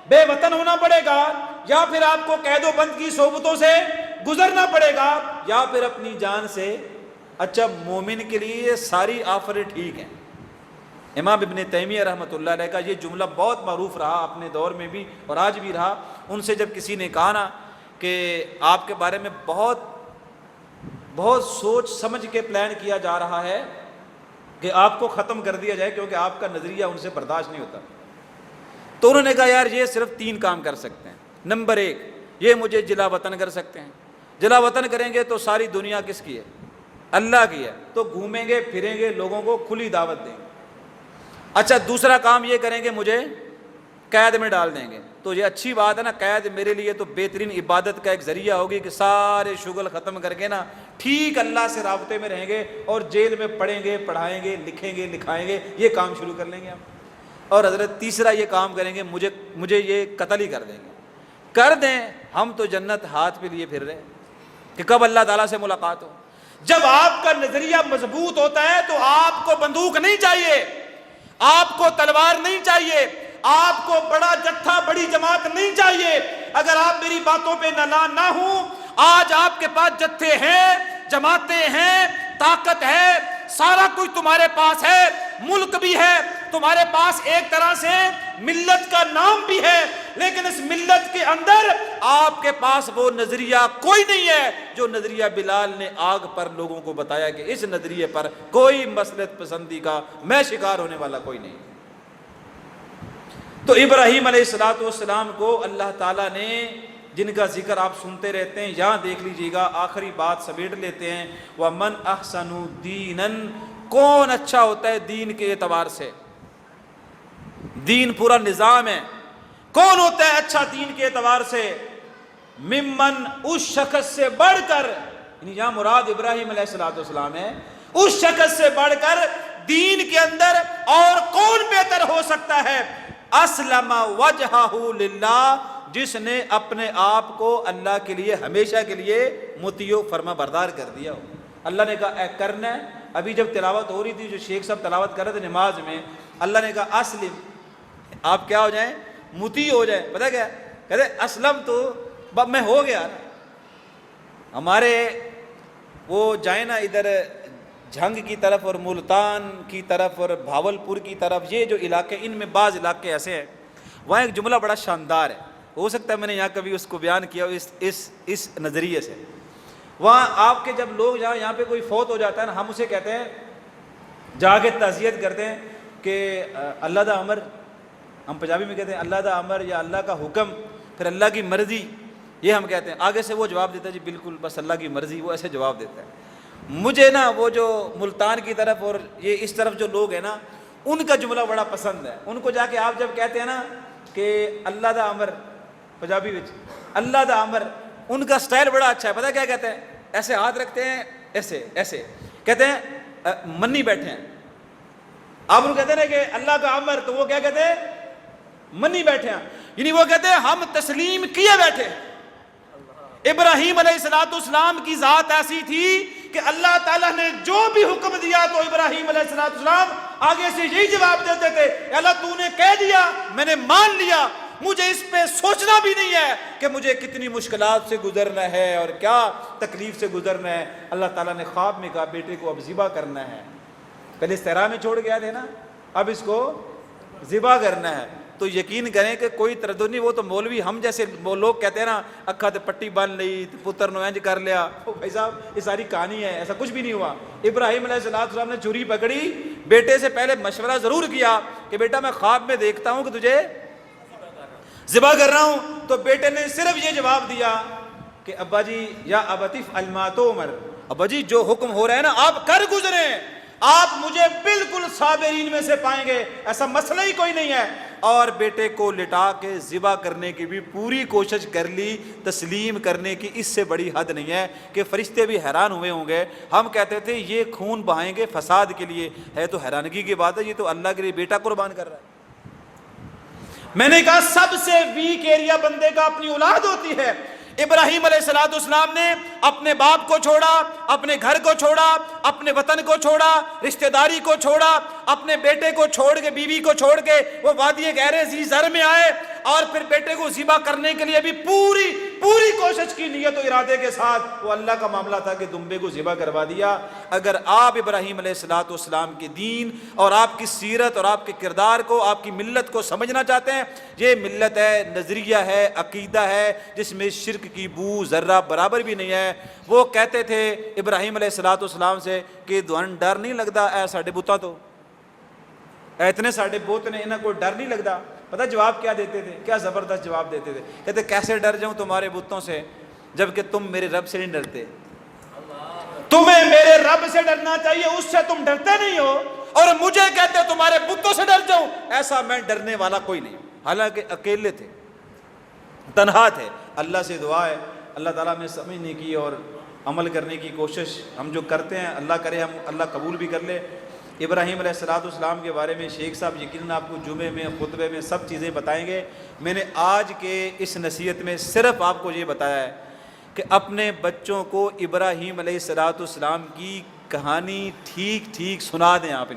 بے وطن ہونا پڑے گا، یا پھر آپ کو قید و بند کی صحبتوں سے گزرنا پڑے گا، یا پھر اپنی جان سے۔ اچھا، مومن کے لیے یہ ساری آفریں ٹھیک ہیں۔ امام ابن تیمیہ رحمۃ اللہ علیہ کا یہ جملہ بہت معروف رہا اپنے دور میں بھی اور آج بھی رہا۔ ان سے جب کسی نے کہا نا کہ آپ کے بارے میں بہت سوچ سمجھ کے پلان کیا جا رہا ہے کہ آپ کو ختم کر دیا جائے کیونکہ آپ کا نظریہ ان سے برداشت نہیں ہوتا، تو انہوں نے کہا یار یہ صرف 3 کام کر سکتے ہیں۔ نمبر 1، یہ مجھے جلا وطن کر سکتے ہیں۔ جلا وطن کریں گے تو ساری دنیا کس کی ہے؟ اللہ کی ہے، تو گھومیں گے پھریں گے، لوگوں کو کھلی دعوت دیں گے۔ اچھا، دوسرا کام یہ کریں گے مجھے قید میں ڈال دیں گے، تو یہ اچھی بات ہے نا، قید میرے لیے تو بہترین عبادت کا ایک ذریعہ ہوگی کہ سارے شغل ختم کر کے نا ٹھیک اللہ سے رابطے میں رہیں گے اور جیل میں پڑھیں گے، پڑھائیں گے، لکھیں گے، لکھائیں گے، یہ کام شروع کر لیں گے ہم۔ اور حضرت تیسرا یہ کام کریں گے، مجھے یہ قتل ہی کر دیں گے، کر دیں، ہم تو جنت ہاتھ پہ لیے پھر رہے کہ کب اللہ تعالیٰ سے ملاقات ہو۔ جب آپ کا نظریہ مضبوط ہوتا ہے تو آپ کو بندوق نہیں چاہیے، آپ کو تلوار نہیں چاہیے، آپ کو بڑا جتھا، بڑی جماعت نہیں چاہیے۔ اگر آپ میری باتوں پہ نالان نہ ہوں، آج آپ کے پاس جتھے ہیں، جماعتیں ہیں، طاقت ہے، سارا کچھ تمہارے پاس ہے، ملک بھی ہے تمہارے پاس، ایک طرح سے ملت کا نام بھی ہے، لیکن اس ملت کے اندر آپ کے پاس وہ نظریہ کوئی نہیں ہے جو نظریہ بلال نے آگ پر لوگوں کو بتایا کہ اس نظریے پر کوئی مصلحت پسندی کا میں شکار ہونے والا کوئی نہیں۔ تو ابراہیم علیہ السلام کو اللہ تعالیٰ نے، جن کا ذکر آپ سنتے رہتے ہیں، یہاں دیکھ لیجئے گا، آخری بات سمیٹ لیتے ہیں، وَمَنْ أَحْسَنُ دِينًا، کون اچھا ہوتا ہے دین کے اعتبار سے؟ دین پورا نظام ہے، کون ہوتا ہے اچھا دین کے اعتبار سے؟ ممن، اس شخص سے بڑھ کر، یعنی یہاں مراد ابراہیم علیہ السلام ہے، اس شخص سے بڑھ کر دین کے اندر اور کون بہتر ہو سکتا ہے؟ اسلم وجہہ للہ، جس نے اپنے آپ کو اللہ کے لیے ہمیشہ کے لیے مطیع و فرما بردار کر دیا ہو۔ اللہ نے کہا اے کرنا ہے۔ ابھی جب تلاوت ہو رہی تھی، جو شیخ صاحب تلاوت کر رہے تھے نماز میں، اللہ نے کہا اسلم، آپ کیا ہو جائیں؟ مطیع ہو جائیں۔ پتہ کیا کہتے ہیں؟ اسلم تو میں ہو گیا نا۔ ہمارے وہ جائیں نا ادھر جھنگ کی طرف اور ملتان کی طرف اور بھاولپور کی طرف، یہ جو علاقے، ان میں بعض علاقے ایسے ہیں، وہاں ایک جملہ بڑا شاندار ہے، ہو سکتا ہے میں نے یہاں کبھی اس کو بیان کیا اس نظریے سے۔ وہاں آپ کے جب لوگ یہاں پہ کوئی فوت ہو جاتا ہے نا، ہم اسے کہتے ہیں، جا کے تعزیت کرتے ہیں کہ اللہ دا امر، ہم پنجابی میں کہتے ہیں اللہ دا امر یا اللہ کا حکم، پھر اللہ کی مرضی، یہ ہم کہتے ہیں۔ آگے سے وہ جواب دیتا ہے جی بالکل بس اللہ کی مرضی، وہ ایسے جواب دیتا ہے۔ مجھے نا وہ جو ملتان کی طرف اور یہ اس طرف جو لوگ ہیں نا، ان کا جملہ بڑا پسند ہے۔ ان کو جا کے آپ جب کہتے ہیں نا کہ اللہ دا امر، پنجابی وچ اللہ دا امر، ان کا سٹائل بڑا اچھا ہے۔ پتہ کیا کہتے ہیں؟ ایسے ہاتھ رکھتے ہیں، ایسے کہتے ہیں منی بیٹھے ہیں۔ آپ ان کو کہتے ہیں کہ اللہ کا امر، تو وہ کیا کہتے ہیں؟ منی بیٹھے ہیں، یعنی وہ کہتے ہیں ہم تسلیم کیے بیٹھے ہیں۔ ابراہیم علیہ السلام کی ذات ایسی تھی کہ اللہ تعالیٰ نے جو بھی حکم دیا تو ابراہیم علیہ السلام آگے سے یہی جواب دیتے تھے، اللہ تو نے کہہ دیا، میں نے مان لیا، مجھے اس پہ سوچنا بھی نہیں ہے کہ مجھے کتنی مشکلات سے گزرنا ہے اور کیا تکلیف سے گزرنا ہے۔ اللہ تعالیٰ نے خواب میں کہا بیٹے کو اب ذبح کرنا ہے، پہلے استحرا میں چھوڑ گیا تھے نا، اب اس کو ذبح کرنا ہے۔ تو یقین کریں کہ کوئی تردد نہیں، وہ تو مولوی ہم جیسے وہ لوگ کہتے ہیں نا اکھا تے پٹی بن لی، پتر نو انج کر لیا، بھائی صاحب یہ ساری کہانی ہے، ایسا کچھ بھی نہیں ہوا۔ ابراہیم علیہ السلام نے چھری پکڑی، بیٹے سے پہلے مشورہ ضرور کیا کہ بیٹا میں خواب میں دیکھتا ہوں کہ تجھے ذبح کر رہا ہوں، تو بیٹے نے صرف یہ جواب دیا کہ ابا جی یا ابتف الماتو عمر، ابا جی جو حکم ہو رہا ہے نا آپ کر گزریں، آپ مجھے بالکل صابرین میں سے پائیں گے، ایسا مسئلہ ہی کوئی نہیں ہے۔ اور بیٹے کو لٹا کے ذبح کرنے کی بھی پوری کوشش کر لی، تسلیم کرنے کی اس سے بڑی حد نہیں ہے کہ فرشتے بھی حیران ہوئے ہوں گے۔ ہم کہتے تھے یہ خون بہائیں گے فساد کے لیے، ہے تو حیرانگی کی بات ہے، یہ تو اللہ کے لیے بیٹا قربان کر رہا ہے۔ میں نے کہا سب سے ویک ایریا بندے کا اپنی اولاد ہوتی ہے. ابراہیم علیہ السلام نے اپنے باپ کو چھوڑا, اپنے گھر کو چھوڑا, اپنے وطن کو چھوڑا, رشتہ داری کو چھوڑا, اپنے بیٹے کو چھوڑ کے, بیوی کو چھوڑ کے وہ وادی غیر ذی زر میں آئے, اور پھر بیٹے کو ذبح کرنے کے لیے بھی پوری کوشش کی, نیت و ارادے کے ساتھ. وہ اللہ کا معاملہ تھا کہ دمبے کو ذبح کروا دیا. اگر آپ ابراہیم علیہ السلام کے دین اور آپ کی سیرت اور آپ کے کردار کو, آپ کی ملت کو سمجھنا چاہتے ہیں, یہ ملت ہے, نظریہ ہے, عقیدہ ہے جس میں شرک کی بو ذرہ برابر بھی نہیں ہے. وہ کہتے تھے ابراہیم علیہ السلام سے کہ دھن ڈر نہیں لگتا اے ساڈے بتاں تو, اتنے ساڈے بت نے, انہاں کو ڈر نہیں لگتا. پتہ جواب کیا دیتے تھے, کیا زبردست جواب دیتے تھے. کہتے کیسے ڈر جاؤں تمہارے بتوں سے جبکہ تم میرے رب سے نہیں ڈرتے. تمہیں میرے رب سے ڈرنا چاہیے, اس سے تم ڈرتے نہیں ہو, اور مجھے کہتے تمہارے بتوں سے ڈر جاؤں. ایسا میں ڈرنے والا کوئی نہیں. حالانکہ اکیلے تھے, تنہا تھے. اللہ سے دعا ہے اللہ تعالیٰ میں سمجھنے کی اور عمل کرنے کی کوشش ہم جو کرتے ہیں, اللہ کرے ہم اللہ قبول بھی کر لے. ابراہیم علیہ السلام کے بارے میں شیخ صاحب یقیناً آپ کو جمعے میں, خطبے میں سب چیزیں بتائیں گے. میں نے آج کے اس نصیحت میں صرف آپ کو یہ بتایا ہے کہ اپنے بچوں کو ابراہیم علیہ السلام کی کہانی ٹھیک سنا دیں. آپ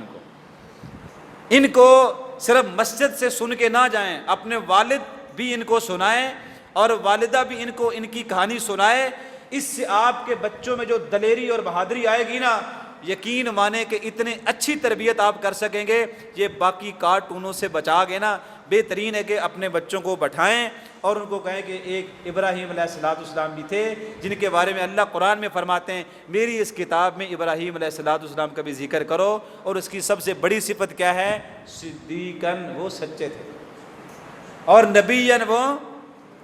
ان کو صرف مسجد سے سن کے نہ جائیں, اپنے والد بھی ان کو سنائیں اور والدہ بھی ان کو ان کی کہانی سنائے. اس سے آپ کے بچوں میں جو دلیری اور بہادری آئے گی نا, یقین مانے کہ اتنے اچھی تربیت آپ کر سکیں گے. یہ باقی کارٹونوں سے بچا گے نا, بہترین ہے کہ اپنے بچوں کو بٹھائیں اور ان کو کہیں کہ ایک ابراہیم علیہ السلام بھی تھے جن کے بارے میں اللہ قرآن میں فرماتے ہیں میری اس کتاب میں ابراہیم علیہ السلام کا بھی ذکر کرو. اور اس کی سب سے بڑی صفت کیا ہے؟ صدیقاً, وہ سچے تھے, اور نبیاً, وہ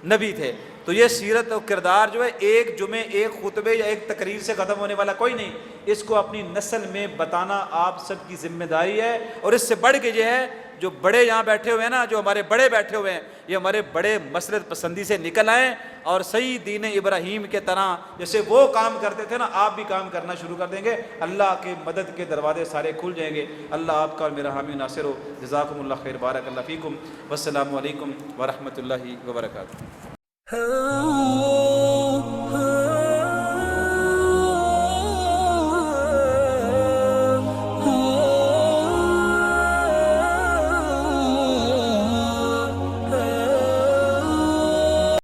نبی تھے. تو یہ سیرت و کردار جو ہے ایک جمعے, ایک خطبے یا ایک تقریر سے ختم ہونے والا کوئی نہیں. اس کو اپنی نسل میں بتانا آپ سب کی ذمہ داری ہے. اور اس سے بڑھ کے یہ ہے جو بڑے یہاں بیٹھے ہوئے ہیں نا, جو ہمارے بڑے بیٹھے ہوئے ہیں, یہ ہمارے بڑے مسلط پسندی سے نکل آئیں اور صحیح دین ابراہیم کے طرح جیسے وہ کام کرتے تھے نا, آپ بھی کام کرنا شروع کر دیں گے. اللہ کے مدد کے دروازے سارے کھل جائیں گے. اللہ آپ کا اور میرا حامی ناصر ہو. جزاکم اللہ خیر, بارک اللہ فیکم, والسلام علیکم ورحمۃ اللہ وبرکاتہ.